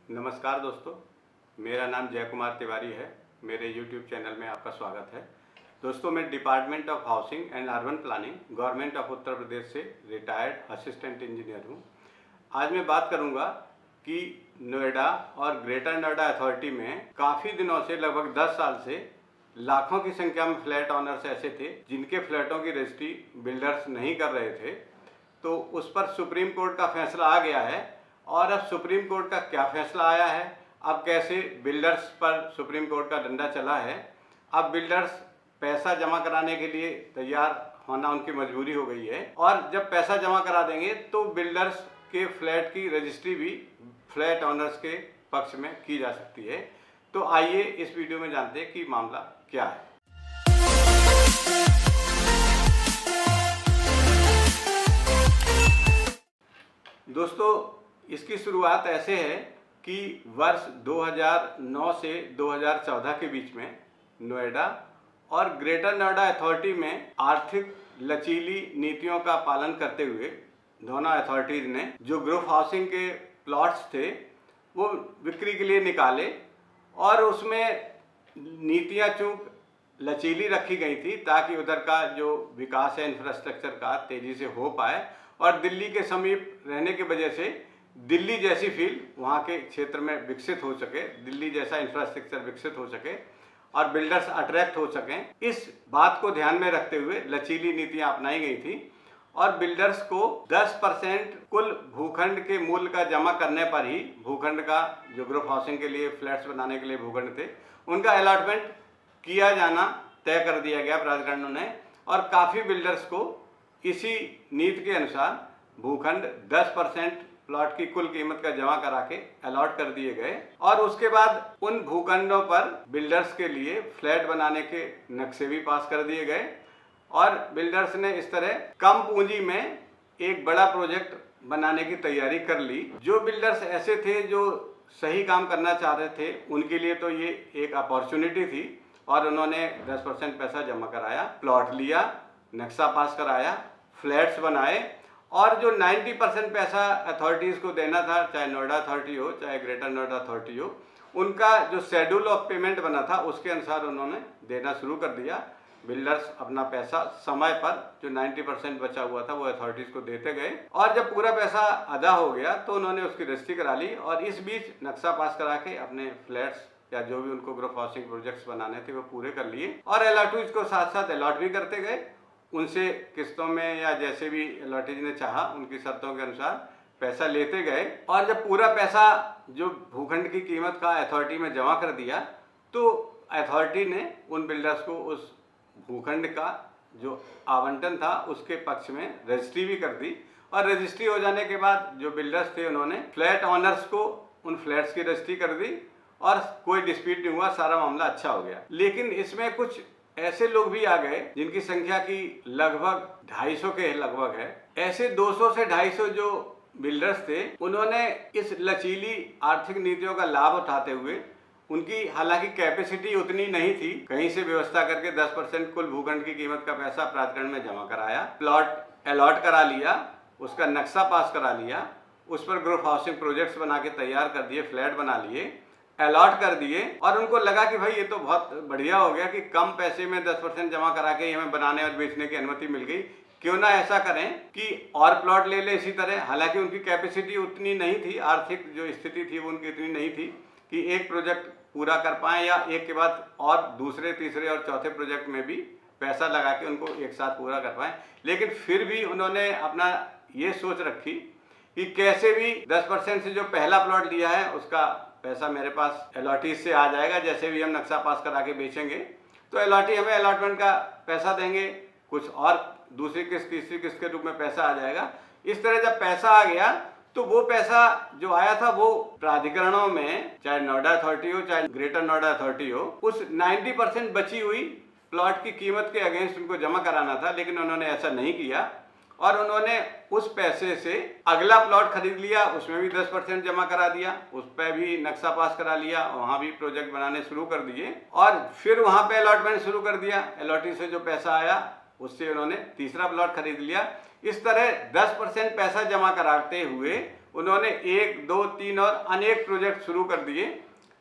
नमस्कार दोस्तों, मेरा नाम जय कुमार तिवारी है। मेरे YouTube चैनल में आपका स्वागत है। दोस्तों, मैं department of housing and urban planning government of Uttar Pradesh से रिटायर्ड असिस्टेंट इंजीनियर हूँ। आज मैं बात करूँगा कि नोएडा और ग्रेटर नोएडा अथॉरिटी में काफ़ी दिनों से, लगभग 10 साल से लाखों की संख्या में फ्लैट ऑनर्स ऐसे थे जिनके फ्लैटों की रजिस्ट्री बिल्डर्स नहीं कर रहे थे। तो उस पर सुप्रीम कोर्ट का फैसला आ गया है। और अब सुप्रीम कोर्ट का क्या फैसला आया है, अब कैसे बिल्डर्स पर सुप्रीम कोर्ट का डंडा चला है, अब बिल्डर्स पैसा जमा कराने के लिए तैयार होना उनकी मजबूरी हो गई है। और जब पैसा जमा करा देंगे तो बिल्डर्स के फ्लैट की रजिस्ट्री भी फ्लैट ऑनर्स के पक्ष में की जा सकती है। तो आइए इस वीडियो में जानते हैं कि मामला क्या है। दोस्तों, इसकी शुरुआत ऐसे है कि वर्ष 2009 से 2014 के बीच में नोएडा और ग्रेटर नोएडा अथॉरिटी में आर्थिक लचीली नीतियों का पालन करते हुए दोनों अथॉरिटीज़ ने जो ग्रुप हाउसिंग के प्लॉट्स थे वो बिक्री के लिए निकाले। और उसमें नीतियां चूँकि लचीली रखी गई थी ताकि उधर का जो विकास है इंफ्रास्ट्रक्चर का तेज़ी से हो पाए, और दिल्ली के समीप रहने की वजह से दिल्ली जैसी फील वहाँ के क्षेत्र में विकसित हो सके, दिल्ली जैसा इंफ्रास्ट्रक्चर विकसित हो सके और बिल्डर्स अट्रैक्ट हो सकें। इस बात को ध्यान में रखते हुए लचीली नीतियाँ अपनाई गई थी और बिल्डर्स को 10% कुल भूखंड के मूल्य का जमा करने पर ही भूखंड का, जो ग्रुप हाउसिंग के लिए फ्लैट्स बनाने के लिए भूखंड थे, उनका अलॉटमेंट किया जाना तय कर दिया गया प्राधिकरणों ने। और काफ़ी बिल्डर्स को इसी नीति के अनुसार भूखंड 10% प्लॉट की कुल कीमत का जमा करा के अलॉट कर दिए गए। और उसके बाद उन भूखंडों पर बिल्डर्स के लिए फ्लैट बनाने के नक्शे भी पास कर दिए गए। और बिल्डर्स ने इस तरह कम पूंजी में एक बड़ा प्रोजेक्ट बनाने की तैयारी कर ली। जो बिल्डर्स ऐसे थे जो सही काम करना चाह रहे थे, उनके लिए तो ये एक अपॉर्चुनिटी थी और उन्होंने 10% पैसा जमा कराया, प्लॉट लिया, नक्शा पास कराया, फ्लैट्स बनाए। और जो 90% पैसा अथॉरिटीज़ को देना था, चाहे नोएडा अथॉरिटी हो चाहे ग्रेटर नोएडा अथॉरिटी हो, उनका जो शेड्यूल ऑफ पेमेंट बना था उसके अनुसार उन्होंने देना शुरू कर दिया। बिल्डर्स अपना पैसा समय पर, जो 90% बचा हुआ था, वो अथॉरिटीज़ को देते गए। और जब पूरा पैसा अदा हो गया तो उन्होंने उसकी रजिस्ट्री करा ली और इस बीच नक्शा पास करा के अपने फ्लैट्स या जो भी उनको ग्रुप हाउसिंग प्रोजेक्ट्स बनाने थे वो पूरे कर लिए। और अलॉटीज को साथ साथ अलॉट भी करते गए, उनसे किस्तों में या जैसे भी अलॉटीज ने चाहा उनकी शर्तों के अनुसार पैसा लेते गए। और जब पूरा पैसा जो भूखंड की कीमत का अथॉरिटी में जमा कर दिया तो अथॉरिटी ने उन बिल्डर्स को उस भूखंड का जो आवंटन था उसके पक्ष में रजिस्ट्री भी कर दी। और रजिस्ट्री हो जाने के बाद जो बिल्डर्स थे उन्होंने फ्लैट ऑनर्स को उन फ्लैट्स की रजिस्ट्री कर दी और कोई डिस्प्यूट नहीं हुआ, सारा मामला अच्छा हो गया। लेकिन इसमें कुछ ऐसे लोग भी आ गए जिनकी संख्या की लगभग 250 के लगभग है। ऐसे 200 से 250 जो बिल्डर्स थे उन्होंने इस लचीली आर्थिक नीतियों का लाभ उठाते हुए, उनकी हालांकि कैपेसिटी उतनी नहीं थी, कहीं से व्यवस्था करके 10% कुल भूखंड की कीमत का पैसा प्राधिकरण में जमा कराया, प्लॉट अलॉट करा लिया, उसका नक्शा पास करा लिया, उस पर ग्रुप हाउसिंग प्रोजेक्ट्स बना के तैयार कर दिए, फ्लैट बना लिए, अलॉट कर दिए। और उनको लगा कि भाई ये तो बहुत बढ़िया हो गया कि कम पैसे में 10% जमा करा के हमें बनाने और बेचने की अनुमति मिल गई, क्यों ना ऐसा करें कि और प्लॉट ले ले इसी तरह। हालांकि उनकी कैपेसिटी उतनी नहीं थी, आर्थिक जो स्थिति थी वो उनकी इतनी नहीं थी कि एक प्रोजेक्ट पूरा कर पाएँ या एक के बाद और दूसरे, तीसरे और चौथे प्रोजेक्ट में भी पैसा लगा के उनको एक साथ पूरा कर पाएँ। लेकिन फिर भी उन्होंने अपना ये सोच रखी कि कैसे भी 10% से जो पहला प्लॉट लिया है उसका पैसा मेरे पास अलॉटीज से आ जाएगा। जैसे भी हम नक्शा पास करा के बेचेंगे तो अलॉटी हमें अलॉटमेंट का पैसा देंगे, कुछ और दूसरी किस्त, तीसरी किस्त के रूप में पैसा आ जाएगा। इस तरह जब पैसा आ गया तो वो पैसा जो आया था वो प्राधिकरणों में, चाहे नोएडा अथॉरिटी हो चाहे ग्रेटर नोएडा अथॉरिटी हो, उस 90% बची हुई प्लॉट की कीमत के अगेंस्ट उनको जमा कराना था। लेकिन उन्होंने ऐसा नहीं किया और उन्होंने उस पैसे से अगला प्लॉट खरीद लिया, उसमें भी 10% जमा करा दिया, उस पर भी नक्शा पास करा लिया, वहाँ भी प्रोजेक्ट बनाने शुरू कर दिए और फिर वहाँ पे अलॉटमेंट शुरू कर दिया। अलॉटी से जो पैसा आया उससे उन्होंने तीसरा प्लॉट खरीद लिया। इस तरह 10% पैसा जमा कराते हुए उन्होंने 1, 2, 3 और अनेक प्रोजेक्ट शुरू कर दिए,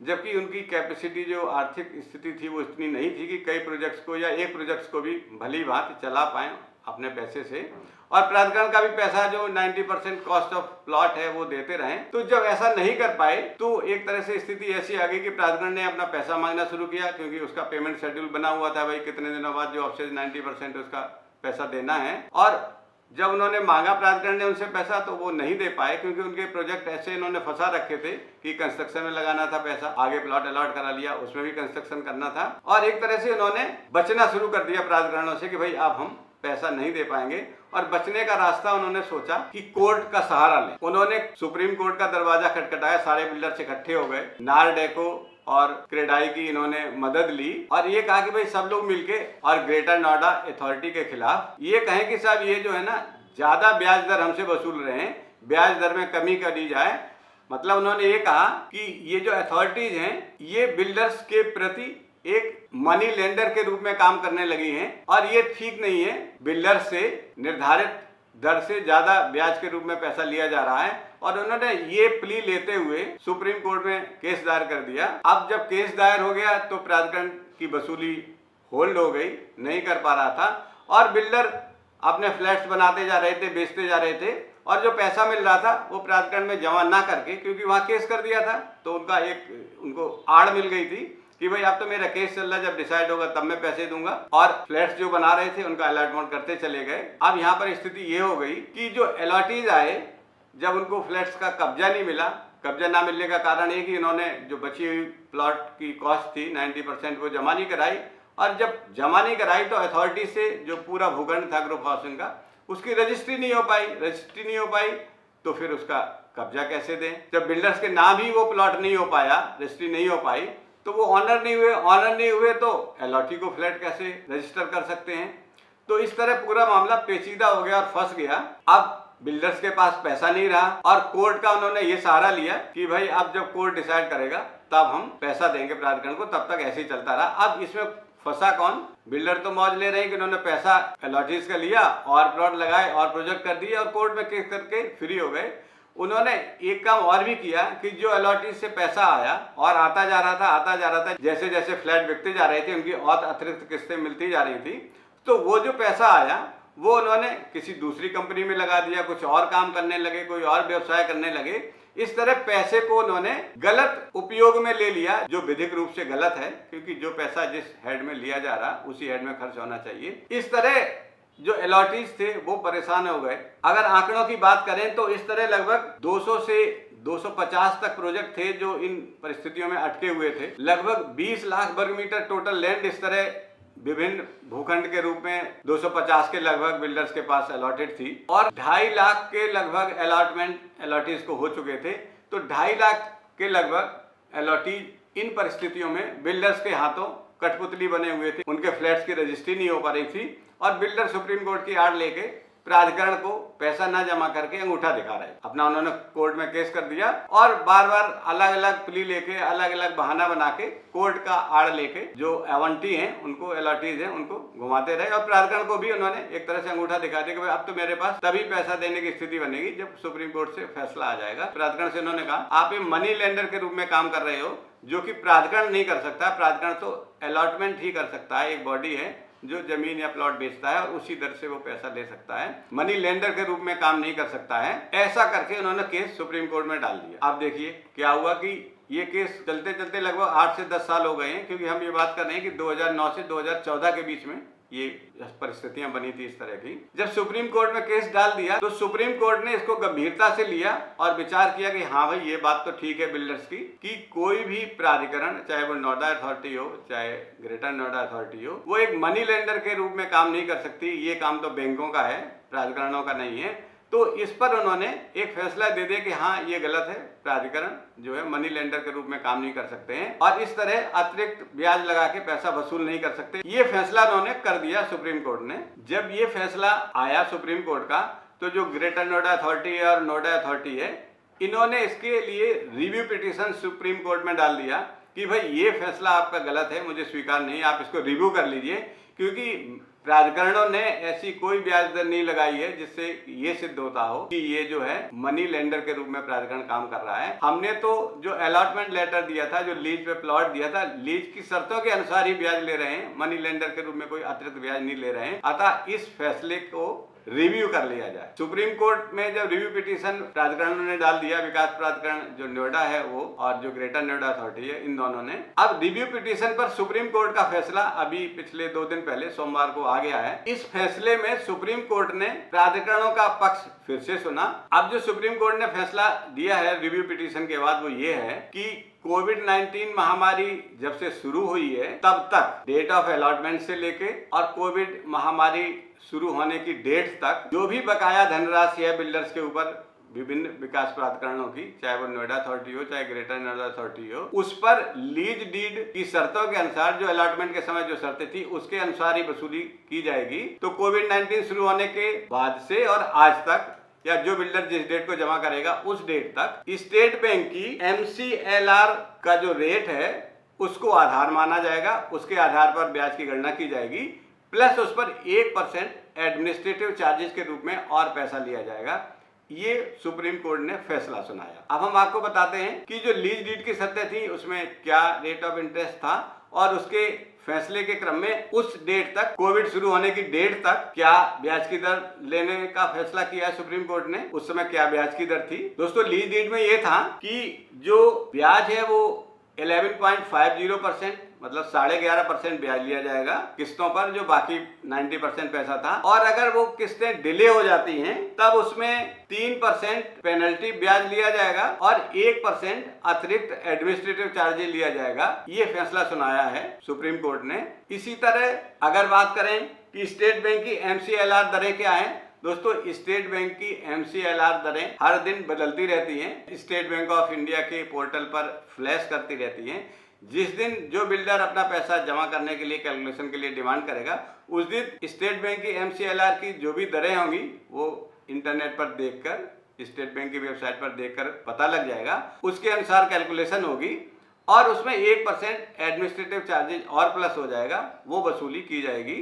जबकि उनकी कैपेसिटी जो आर्थिक स्थिति थी वो इतनी नहीं थी कि कई प्रोजेक्ट्स को या एक प्रोजेक्ट्स को भी भली बात चला पाएँ अपने पैसे से, और प्राधिकरण का भी पैसा जो 90% कॉस्ट ऑफ प्लॉट है वो देते रहें। तो जब ऐसा नहीं कर पाए तो एक तरह से स्थिति ऐसी आ गई कि प्राधिकरण ने अपना पैसा मांगना शुरू किया, क्योंकि उसका पेमेंट शेड्यूल बना हुआ था, भाई कितने दिनों बाद जो ऑफसेज 90% उसका पैसा देना है। और जब उन्होंने मांगा प्राधिकरण ने उनसे पैसा तो वो नहीं दे पाए, क्योंकि उनके प्रोजेक्ट ऐसे इन्होंने फंसा रखे थे कि कंस्ट्रक्शन में लगाना था पैसा, आगे प्लॉट अलॉट करा लिया, उसमें भी कंस्ट्रक्शन करना था, और एक तरह से उन्होंने बचना शुरू कर दिया प्राधिकरणों से कि भाई अब हम पैसा नहीं दे पाएंगे। और बचने का रास्ता उन्होंने सोचा कि कोर्ट का सहारा लें। उन्होंने सुप्रीम कोर्ट का दरवाजा खटखटाया, सारे बिल्डर्स इकट्ठे हो गए, नारडेको और क्रेडाई की इन्होंने मदद ली और ये कहा कि भाई सब लोग मिलके और ग्रेटर नोएडा अथॉरिटी के खिलाफ ये कहें कि साहब ये जो है ना ज्यादा ब्याज दर हमसे वसूल रहे हैं, ब्याज दर में कमी करी जाए। मतलब उन्होंने ये कहा कि ये जो अथॉरिटीज हैं ये बिल्डर्स के प्रति एक मनी लेंडर के रूप में काम करने लगी हैं और ये ठीक नहीं है। बिल्डर्स से निर्धारित दर से ज्यादा ब्याज के रूप में पैसा लिया जा रहा है और उन्होंने ये प्ली लेते हुए सुप्रीम कोर्ट में केस दायर कर दिया। अब जब केस दायर हो गया तो प्राधिकरण की वसूली होल्ड हो गई, नहीं कर पा रहा था और बिल्डर अपने फ्लैट्स बनाते जा रहे थे, बेचते जा रहे थे और जो पैसा मिल रहा था वो प्राधिकरण में जमा ना करके, क्योंकि वहाँ केस कर दिया था तो उनको आड़ मिल गई थी कि भाई अब तो मेरा केस चल रहा है, जब डिसाइड होगा तब मैं पैसे दूंगा, और फ्लैट्स जो बना रहे थे उनका अलॉटमेंट करते चले गए। अब यहाँ पर स्थिति ये हो गई कि जो अलॉटीज आए, जब उनको फ्लैट्स का कब्जा नहीं मिला, कब्जा ना मिलने का कारण ये कि इन्होंने जो बची हुई प्लॉट की कॉस्ट थी 90% वो जमा नहीं कराई, और जब जमा नहीं कराई तो अथॉरिटी से जो पूरा भूखंड था ग्रुप हाउसिंग का उसकी रजिस्ट्री नहीं हो पाई तो फिर उसका कब्जा कैसे दें। जब बिल्डर्स के नाम ही वो प्लॉट नहीं हो पाया, रजिस्ट्री नहीं हो पाई तो वो ऑनर नहीं हुए तो अलॉटी को फ्लैट कैसे रजिस्टर कर सकते हैं। तो इस तरह पूरा मामला पेचीदा हो गया और फंस गया। अब बिल्डर्स के पास पैसा नहीं रहा और कोर्ट का उन्होंने ये सहारा लिया कि भाई अब जब कोर्ट डिसाइड करेगा तब हम पैसा देंगे प्राधिकरण को, तब तक ऐसे ही चलता रहा। अब इसमें फंसा कौन? बिल्डर तो मौज ले रहे हैं कि उन्होंने पैसा अलॉटीज का लिया और प्लॉट लगाए और प्रोजेक्ट कर दिए और कोर्ट में केस करके फ्री हो गए। उन्होंने एक काम और भी किया कि जो अलॉटीज से पैसा आया और आता जा रहा था, जैसे जैसे फ्लैट बिकते जा रहे थे उनकी और अतिरिक्त किस्तें मिलती जा रही थी, तो वो जो पैसा आया वो उन्होंने किसी दूसरी कंपनी में लगा दिया, कुछ और काम करने लगे, कोई और व्यवसाय करने लगे। इस तरह पैसे को उन्होंने गलत उपयोग में ले लिया, जो विधिक रूप से गलत है, क्योंकि जो पैसा जिस हेड में लिया जा रहा उसी हेड में खर्च होना चाहिए। इस तरह जो अलॉटीज थे वो परेशान हो गए। अगर आंकड़ों की बात करें तो इस तरह लगभग 200 से 250 तक प्रोजेक्ट थे जो इन परिस्थितियों में अटके हुए थे। लगभग 20 लाख वर्ग मीटर टोटल लैंड इस तरह विभिन्न भूखंड के रूप में 250 के लगभग बिल्डर्स के पास अलॉटेड थी और 2.5 लाख के लगभग अलॉटीज को हो चुके थे। तो 2.5 लाख के लगभग अलॉटीज इन परिस्थितियों में बिल्डर्स के हाथों कठपुतली बने हुए थे, उनके फ्लैट्स की रजिस्ट्री नहीं हो पा रही थी और बिल्डर सुप्रीम कोर्ट की आड़ लेके प्राधिकरण को पैसा न जमा करके अंगूठा दिखा रहे। अपना उन्होंने कोर्ट में केस कर दिया और बार बार अलग अलग प्ली लेके, अलग अलग बहाना बना के कोर्ट का आड़ लेके जो एवंटी हैं उनको, अलॉटीज हैं उनको घुमाते रहे और प्राधिकरण को भी उन्होंने एक तरह से अंगूठा दिखा दिया कि भाई अब तो मेरे पास तभी पैसा देने की स्थिति बनेगी जब सुप्रीम कोर्ट से फैसला आ जाएगा। प्राधिकरण से उन्होंने कहा आप एक मनी लेंडर के रूप में काम कर रहे हो, जो कि प्राधिकरण नहीं कर सकता। प्राधिकरण तो अलॉटमेंट ही कर सकता है, एक बॉडी है जो जमीन या प्लॉट बेचता है और उसी दर से वो पैसा ले सकता है, मनी लेंडर के रूप में काम नहीं कर सकता है। ऐसा करके उन्होंने केस सुप्रीम कोर्ट में डाल दिया। आप देखिए क्या हुआ कि ये केस चलते चलते लगभग 8 से 10 साल हो गए हैं, क्योंकि हम ये बात कर रहे हैं कि 2009 से 2014 के बीच में ये परिस्थितियां बनी थी इस तरह की। जब सुप्रीम कोर्ट में केस डाल दिया तो सुप्रीम कोर्ट ने इसको गंभीरता से लिया और विचार किया कि हाँ भाई ये बात तो ठीक है बिल्डर्स की कि कोई भी प्राधिकरण, चाहे वो नोएडा अथॉरिटी हो चाहे ग्रेटर नोएडा अथॉरिटी हो, वो एक मनी लेंडर के रूप में काम नहीं कर सकती। ये काम तो बैंकों का है, प्राधिकरणों का नहीं है। तो इस पर उन्होंने एक फैसला दे दिया कि हाँ ये गलत है, प्राधिकरण जो है मनी लेंडर के रूप में काम नहीं कर सकते हैं और इस तरह अतिरिक्त ब्याज लगा के पैसा वसूल नहीं कर सकते। ये फैसला उन्होंने कर दिया सुप्रीम कोर्ट ने। जब ये फैसला आया सुप्रीम कोर्ट का तो जो ग्रेटर नोएडा अथॉरिटी है और नोएडा अथॉरिटी है, इन्होंने इसके लिए रिव्यू पिटीशन सुप्रीम कोर्ट में डाल दिया कि भाई ये फैसला आपका गलत है, मुझे स्वीकार नहीं, आप इसको रिव्यू कर लीजिए, क्योंकि प्राधिकरणों ने ऐसी कोई ब्याज दर नहीं लगाई है जिससे ये सिद्ध होता हो कि ये जो है मनी लेंडर के रूप में प्राधिकरण काम कर रहा है। हमने तो जो अलॉटमेंट लेटर दिया था, जो लीज पे प्लॉट दिया था, लीज की शर्तों के अनुसार ही ब्याज ले रहे हैं, मनी लेंडर के रूप में कोई अतिरिक्त ब्याज नहीं ले रहे हैं। अतः इस फैसले को रिव्यू कर लिया जाए। सुप्रीम कोर्ट में जब रिव्यू पिटीशन प्राधिकरणों ने डाल दिया, विकास प्राधिकरण जो नोएडा है वो और जो ग्रेटर नोएडा अथॉरिटी है, इन दोनों ने, अब रिव्यू पिटीशन पर सुप्रीम कोर्ट का फैसला अभी पिछले 2 दिन पहले सोमवार को आ गया है। इस फैसले में सुप्रीम कोर्ट ने प्राधिकरणों का पक्ष फिर से सुना। अब जो सुप्रीम कोर्ट ने फैसला दिया है रिव्यू पिटीशन के बाद वो ये है कि कोविड-19 महामारी जब से शुरू हुई है तब तक डेट ऑफ अलॉटमेंट से लेके और कोविड महामारी शुरू होने की डेट तक जो भी बकाया धनराशि है बिल्डर्स के ऊपर विभिन्न विकास प्राधिकरणों की, चाहे वो नोएडा अथॉरिटी हो चाहे ग्रेटर नोएडा अथॉरिटी हो, उस पर लीज डीड की शर्तों के अनुसार, जो अलॉटमेंट के समय जो शर्तें थी उसके अनुसार ही वसूली की जाएगी। तो कोविड-19 शुरू होने के बाद से और आज तक, या जो बिल्डर जिस डेट को जमा करेगा उस डेट तक, स्टेट बैंक की MCLR का जो रेट है उसको आधार माना जाएगा, उसके आधार पर ब्याज की गणना की जाएगी, प्लस उस पर 1% एडमिनिस्ट्रेटिव चार्जेस के रूप में और पैसा लिया जाएगा। ये सुप्रीम कोर्ट ने फैसला सुनाया। अब हम आपको बताते हैं कि जो लीज डीड की शर्तें थी उसमें क्या रेट ऑफ इंटरेस्ट था और उसके फैसले के क्रम में उस डेट तक, कोविड शुरू होने की डेट तक, क्या ब्याज की दर लेने का फैसला किया है सुप्रीम कोर्ट ने। उस समय क्या ब्याज की दर थी। दोस्तों, लीज डीड में ये था कि जो ब्याज है वो 11.50% मतलब 11.5% ब्याज लिया जाएगा किस्तों पर, जो बाकी 90% पैसा था, और अगर वो किस्तें डिले हो जाती हैं तब उसमें 3% पेनल्टी ब्याज लिया जाएगा और 1% अतिरिक्त एडमिनिस्ट्रेटिव चार्जेस लिया जाएगा। ये फैसला सुनाया है सुप्रीम कोर्ट ने। इसी तरह अगर बात करें कि स्टेट बैंक की MCLR दरें क्या हैं, दोस्तों स्टेट बैंक की MCLR दरें हर दिन बदलती रहती हैं। स्टेट बैंक ऑफ इंडिया के पोर्टल पर फ्लैश करती रहती हैं। जिस दिन जो बिल्डर अपना पैसा जमा करने के लिए, कैलकुलेशन के लिए डिमांड करेगा, उस दिन स्टेट बैंक की MCLR की जो भी दरें होंगी वो इंटरनेट पर देखकर, स्टेट बैंक की वेबसाइट पर देखकर पता लग जाएगा। उसके अनुसार कैलकुलेशन होगी और उसमें 1% एडमिनिस्ट्रेटिव चार्जेज और प्लस हो जाएगा, वो वसूली की जाएगी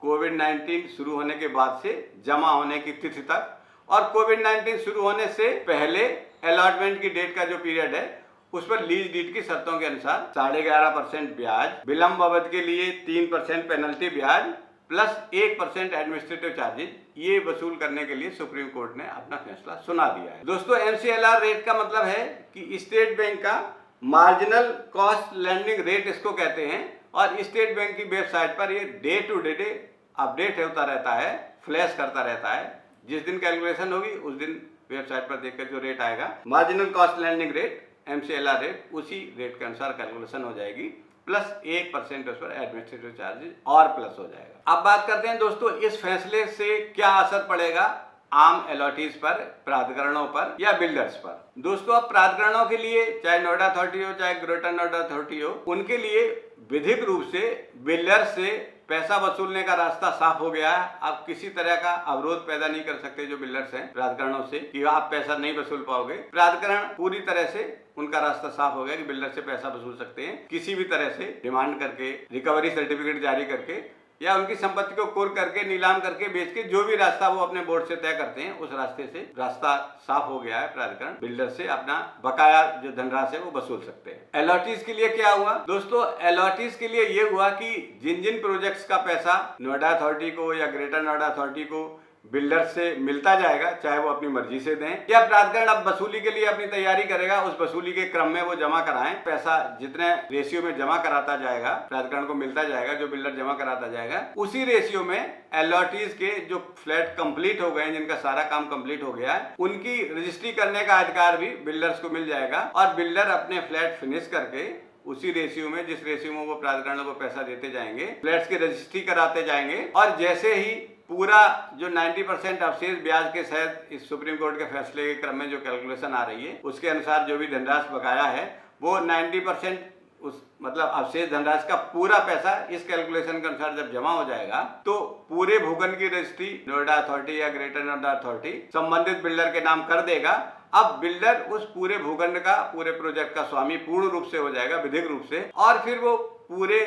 कोविड-19 शुरू होने के बाद से जमा होने की तिथि तक। और कोविड-19 शुरू होने से पहले अलॉटमेंट की डेट का जो पीरियड है उस पर लीज डीड की शर्तों के अनुसार 11.5% ब्याज, विलंब अवधि के लिए 3% पेनल्टी ब्याज प्लस 1% एडमिनिस्ट्रेटिव चार्जेज, ये वसूल करने के लिए सुप्रीम कोर्ट ने अपना फैसला सुना दिया है। दोस्तों, MCLR रेट का मतलब है कि स्टेट बैंक का मार्जिनल कॉस्ट लैंडिंग रेट इसको कहते हैं, और स्टेट बैंक की वेबसाइट पर ये डे टू डे अपडेट होता रहता है, फ्लैश करता रहता है। जिस दिन कैलकुलेशन होगी उस दिन वेबसाइट पर देखकर जो रेट आएगा, marginal cost landing rate, MCLR rate, उसी रेट के अनुसार कैलकुलेशन हो जाएगी, प्लस 1% उस पर एडमिनिस्ट्रेटिव चार्जेस और प्लस हो जाएगा। अब बात करते हैं दोस्तों, इस फैसले से क्या असर पड़ेगा आम अलॉटीज पर, प्राधिकरणों पर या बिल्डर्स पर। दोस्तों, अब प्राधिकरणों के लिए, चाहे नोएडा अथॉरिटी हो चाहे ग्रेटर नोएडा अथॉरिटी हो, उनके लिए विधिक रूप से बिल्डर से पैसा वसूलने का रास्ता साफ हो गया है। अब किसी तरह का अवरोध पैदा नहीं कर सकते जो बिल्डर्स हैं प्राधिकरणों से कि आप पैसा नहीं वसूल पाओगे। प्राधिकरण पूरी तरह से, उनका रास्ता साफ हो गया कि बिल्डर से पैसा वसूल सकते हैं किसी भी तरह से, डिमांड करके, रिकवरी सर्टिफिकेट जारी करके, या उनकी संपत्ति को कुर्क करके, नीलाम करके, बेच के, जो भी रास्ता वो अपने बोर्ड से तय करते हैं, उस रास्ते से रास्ता साफ हो गया है। प्राधिकरण बिल्डर से अपना बकाया जो धनराशि है वो वसूल सकते हैं। अलॉटीज के लिए क्या हुआ दोस्तों? अलॉटीज के लिए ये हुआ कि जिन जिन प्रोजेक्ट्स का पैसा नोएडा अथॉरिटी को या ग्रेटर नोएडा अथॉरिटी को बिल्डर से मिलता जाएगा, चाहे वो अपनी मर्जी से दें या प्राधिकरण अब वसूली के लिए अपनी तैयारी करेगा, उस वसूली के क्रम में वो जमा कराएं। पैसा जितने रेशियो में जमा कराता जाएगा, प्राधिकरण को मिलता जाएगा, जो बिल्डर जमा कराता जाएगा, उसी रेशियो में अलॉटीज के जो फ्लैट कंप्लीट हो गए, जिनका सारा काम कंप्लीट हो गया है, उनकी रजिस्ट्री करने का अधिकार भी बिल्डर्स को मिल जाएगा और बिल्डर अपने फ्लैट फिनिश करके उसी रेशियो में, जिस रेशियो में वो प्राधिकरणों को पैसा देते जाएंगे, फ्लैट्स की रजिस्ट्री कराते जाएंगे। और जैसे ही पूरा जो 90% अवशेष ब्याज के सहित इस सुप्रीम कोर्ट के फैसले के क्रम में जो कैलकुलेशन आ रही है, उसके अनुसार जो भी धनराशि बकाया है वो 90% उस मतलब अवशेष धनराशि का पूरा पैसा इस कैलकुलेशन के अनुसार जब जमा हो जाएगा तो पूरे भूखंड की रजिस्ट्री नोएडा अथॉरिटी या ग्रेटर नोएडा अथॉरिटी संबंधित बिल्डर के नाम कर देगा। अब बिल्डर उस पूरे भूखंड का, पूरे प्रोजेक्ट का स्वामी पूर्ण रूप से हो जाएगा, विधिक रूप से, और फिर वो पूरे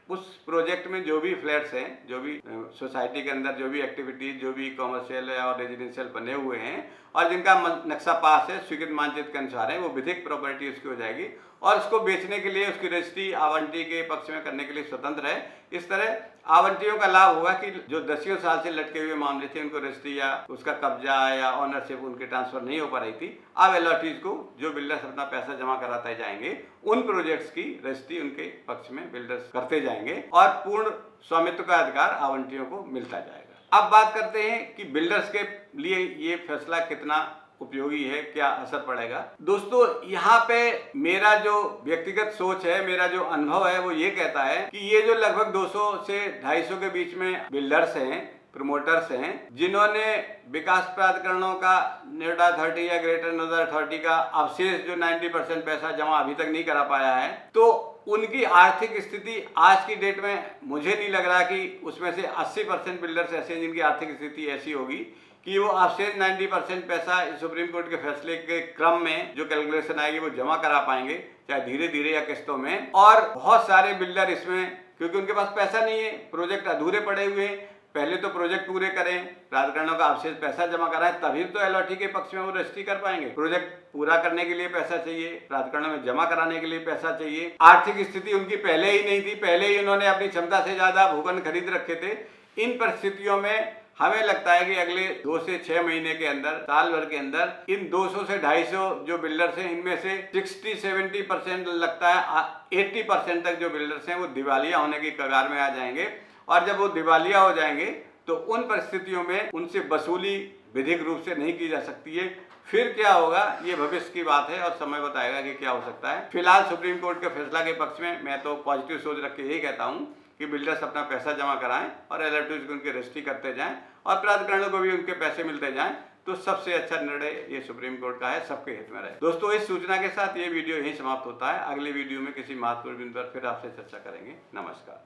उस प्रोजेक्ट में जो भी फ्लैट्स हैं, जो भी सोसाइटी के अंदर जो भी एक्टिविटीज, जो भी कॉमर्शियल और रेजिडेंशियल बने हुए हैं और जिनका नक्शा पास है, स्वीकृत मानचित्र के अनुसार है, वो विधिक प्रॉपर्टी उसकी हो जाएगी और उसको बेचने के लिए उसकी रजिस्ट्री आवंटी के पक्ष में करने के लिए स्वतंत्र है। इस तरह आवंटियों का लाभ होगा कि जो दसियों साल से लटके हुए मामले थे, उनको रजिस्ट्री या उसका कब्जा या ऑनरशिप उनकी ट्रांसफर नहीं हो पा रही थी, अब अलॉटीज को जो बिल्डर्स अपना पैसा जमा कराते जाएंगे, उन प्रोजेक्ट्स की रजिस्ट्री उनके पक्ष में बिल्डर्स करते जाएंगे और पूर्ण स्वामित्व का अधिकार आवंटियों को मिलता जाएगा। अब बात करते हैं कि बिल्डर्स के लिए ये फैसला कितना उपयोगी है, क्या असर पड़ेगा। दोस्तों, यहाँ पे मेरा जो व्यक्तिगत सोच है, मेरा जो अनुभव है, वो ये कहता है कि ये जो लगभग 200 से 250 के बीच में बिल्डर्स हैं, प्रमोटर्स हैं, जिन्होंने विकास प्राधिकरणों का, नोएडा अथॉरिटी या ग्रेटर नोएडा अथॉरिटी का अवशेष जो 90% पैसा जमा अभी तक नहीं करा पाया है, तो उनकी आर्थिक स्थिति आज की डेट में मुझे नहीं लग रहा कि उसमें से 80% बिल्डर्स ऐसे हैं जिनकी आर्थिक स्थिति ऐसी होगी कि वो अवशेष 90% पैसा सुप्रीम कोर्ट के फैसले के क्रम में जो कैलकुलेशन आएगी वो जमा करा पाएंगे, चाहे धीरे धीरे या किस्तों में। और बहुत सारे बिल्डर इसमें, क्योंकि उनके पास पैसा नहीं है, प्रोजेक्ट अधूरे पड़े हुए हैं, पहले तो प्रोजेक्ट पूरे करें, प्राधिकरणों का अवशेष पैसा जमा कराएं, तभी तो एलओटी के पक्ष में वो रजिस्ट्री कर पाएंगे। प्रोजेक्ट पूरा करने के लिए पैसा चाहिए, प्राधिकरणों में जमा कराने के लिए पैसा चाहिए। आर्थिक स्थिति उनकी पहले ही नहीं थी, पहले ही उन्होंने अपनी क्षमता से ज्यादा भूखंड खरीद रखे थे। इन परिस्थितियों में हमें लगता है कि अगले 2 से 6 महीने के अंदर, साल भर के अंदर, इन 200 से 250 जो बिल्डर्स हैं, इनमें से 60-70% लगता है 80% तक जो बिल्डर्स हैं वो दिवालिया होने की कगार में आ जाएंगे। और जब वो दिवालिया हो जाएंगे तो उन परिस्थितियों में उनसे वसूली विधिक रूप से नहीं की जा सकती है। फिर क्या होगा, ये भविष्य की बात है और समय बताएगा कि क्या हो सकता है। फिलहाल सुप्रीम कोर्ट के फैसला के पक्ष में मैं तो पॉजिटिव सोच रख के यही कहता हूँ कि बिल्डर्स अपना पैसा जमा कराएं और एलओटीज को उनकी रजिस्ट्री करते जाएं और प्राधिकरणों को भी उनके पैसे मिलते जाएं, तो सबसे अच्छा निर्णय ये सुप्रीम कोर्ट का है, सबके हित में रहे। दोस्तों, इस सूचना के साथ ये वीडियो यहीं समाप्त होता है। अगली वीडियो में किसी महत्वपूर्ण बिंदु पर फिर आपसे चर्चा करेंगे। नमस्कार।